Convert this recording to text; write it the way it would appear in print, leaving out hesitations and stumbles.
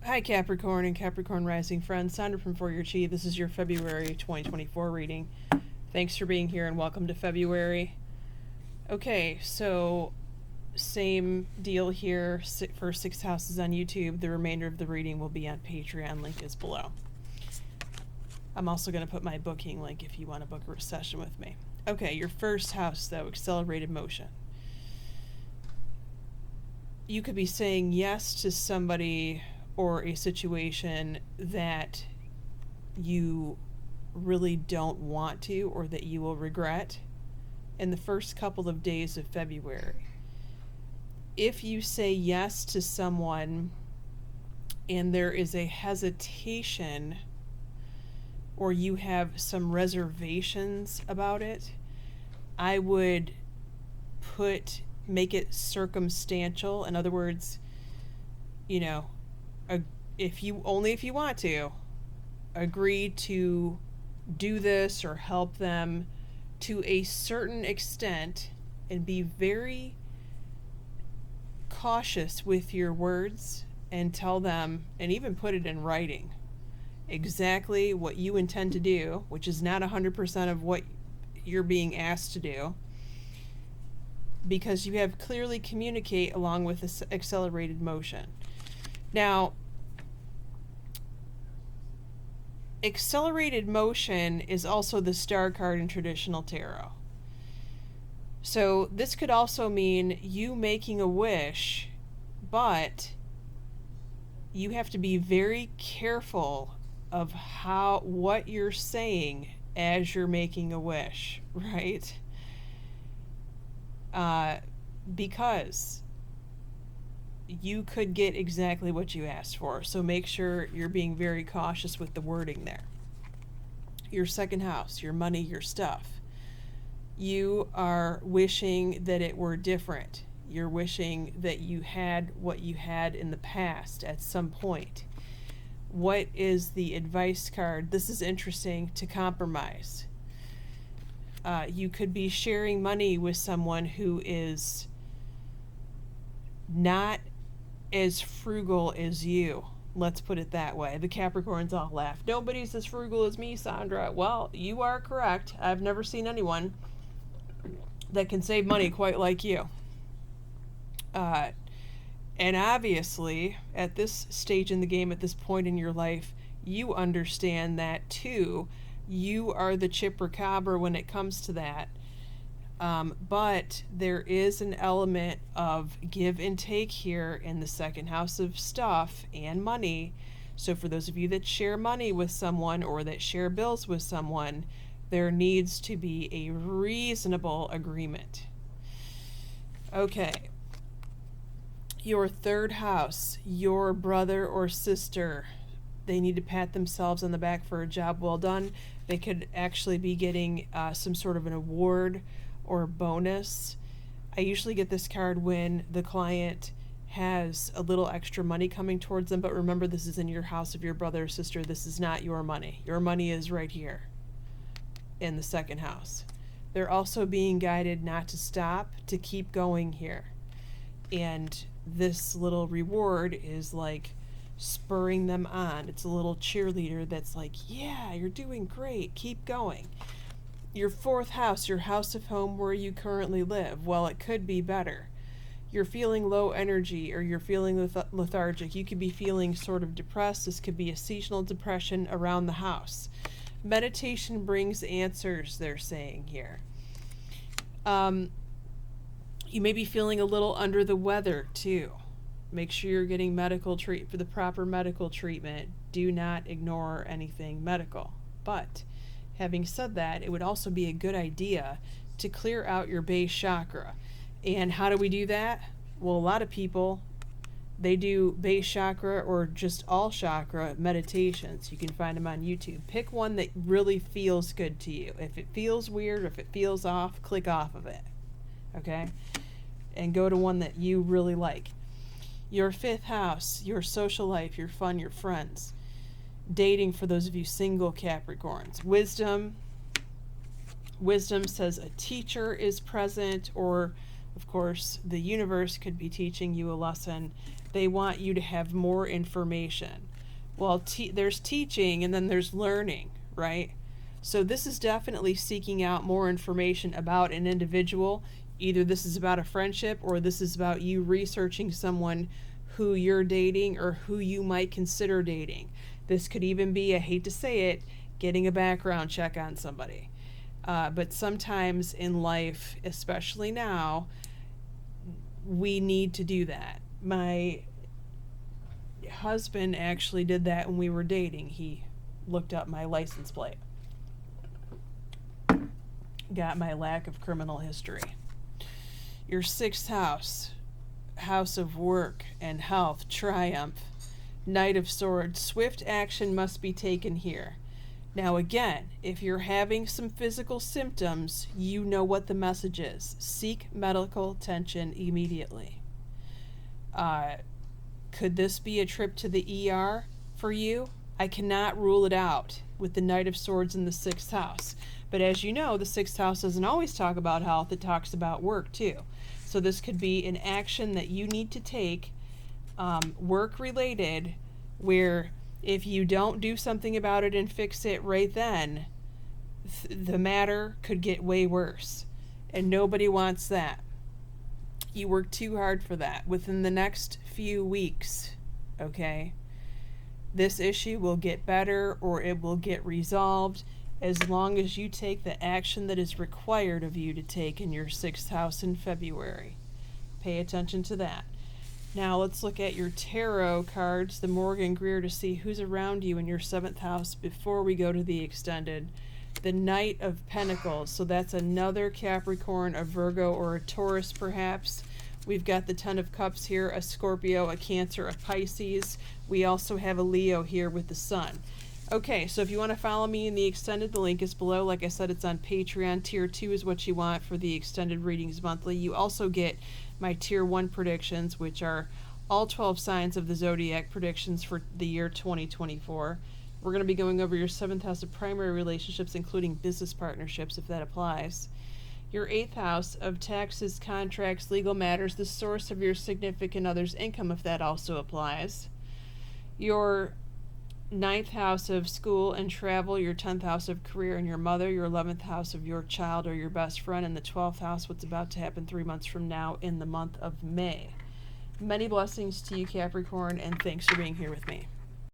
Hi Capricorn and Capricorn Rising friends, Sondra from For Your Chi. This is your February 2024 reading. Thanks for being here and welcome to February. Okay, so same deal here for 6 houses on YouTube. The remainder of the reading will be on Patreon. Link is below. I'm also going to put my booking link if you want to book a session with me. Okay, your first house though, accelerated motion. You could be saying yes to somebody or a situation that you really don't want to or that you will regret in the first couple of days of February. If you say yes to someone and there is a hesitation or you have some reservations about it, I would make it circumstantial. In other words, if you want to agree to do this or help them to a certain extent and be very cautious with your words and tell them, and even put it in writing, exactly what you intend to do, which is not 100% of what you're being asked to do, because you have clearly communicate along with this accelerated motion. Now, accelerated motion is also the star card in traditional tarot. So this could also mean you making a wish, but you have to be very careful of what you're saying as you're making a wish, right? Because you could get exactly what you asked for. So make sure you're being very cautious with the wording there. Your second house, your money, your stuff. You are wishing that it were different. You're wishing that you had what you had in the past at some point. What is the advice card? This is interesting. To compromise. You could be sharing money with someone who is not as frugal as you. Let's put it that way. The Capricorns all laugh. Nobody's as frugal as me, Sondra. Well, you are correct. I've never seen anyone that can save money quite like you. And obviously, at this stage in the game, at this point in your life, you understand that too. You are the chupacabra when it comes to that. But there is an element of give and take here in the second house of stuff and money. So for those of you that share money with someone or that share bills with someone, there needs to be a reasonable agreement. Okay. Your third house, your brother or sister, they need to pat themselves on the back for a job well done. They could actually be getting some sort of an award or bonus. I usually get this card when the client has a little extra money coming towards them, but remember, this is in your house of your brother or sister. This is not your money. Your money is right here in the second house. They're also being guided not to stop, to keep going here. And this little reward is like spurring them on. It's a little cheerleader that's like, yeah, you're doing great, keep going. Your fourth house, your house of home where you currently live, well, it could be better. You're feeling low energy or you're feeling lethargic. You could be feeling sort of depressed. This could be a seasonal depression around the house. Meditation brings answers, they're saying here. You may be feeling a little under the weather too. Make sure you're getting for the proper medical treatment. Do not ignore anything medical. But having said that, it would also be a good idea to clear out your base chakra. And how do we do that? Well, a lot of people, they do base chakra or just all chakra meditations. You can find them on YouTube. Pick one that really feels good to you. If it feels weird, if it feels off, click off of it. Okay? And go to one that you really like. Your fifth house, your social life, your fun, your friends. Dating for those of you single Capricorns. Wisdom says a teacher is present, or Of course, the universe could be teaching you a lesson. They want you to have more information. Well, there's teaching and then there's learning, right? So this is definitely seeking out more information about an individual. Either this is about a friendship or this is about you researching someone who you're dating or who you might consider dating. This could even be, I hate to say it, getting a background check on somebody. But sometimes in life, especially now, we need to do that. My husband actually did that when we were dating. He looked up my license plate, got my lack of criminal history. Your sixth house, house of work and health, triumph, Knight of Swords, swift action must be taken here. Now again, if you're having some physical symptoms, you know what the message is. Seek medical attention immediately. Could this be a trip to the ER for you? I cannot rule it out with the Knight of Swords in the sixth house. But as you know, the sixth house doesn't always talk about health, it talks about work too. So this could be an action that you need to take, work related, where if you don't do something about it and fix it right then, the matter could get way worse. And nobody wants that. You work too hard for that. Within the next few weeks, okay, this issue will get better or it will get resolved as long as you take the action that is required of you to take in your sixth house in February. Pay attention to that. Now let's look at your tarot cards, the Morgan Greer, to see who's around you in your seventh house before we go to the extended. The Knight of Pentacles, so that's another Capricorn, a Virgo, or a Taurus perhaps. We've got the Ten of Cups here, a Scorpio, a Cancer, a Pisces. We also have a Leo here with the Sun. Okay, so if you want to follow me in the extended, the link is below. Like I said, it's on Patreon. Tier 2 is what you want for the extended readings monthly. You also get my Tier 1 predictions, which are all 12 signs of the zodiac predictions for the year 2024. We're going to be going over your seventh house of primary relationships, including business partnerships, if that applies. Your eighth house of taxes, contracts, legal matters, the source of your significant other's income, if that also applies. Your ninth house of school and travel, your 10th house of career and your mother, your 11th house of your child or your best friend, and the 12th house, what's about to happen 3 months from now in the month of May. Many blessings to you, Capricorn, and thanks for being here with me.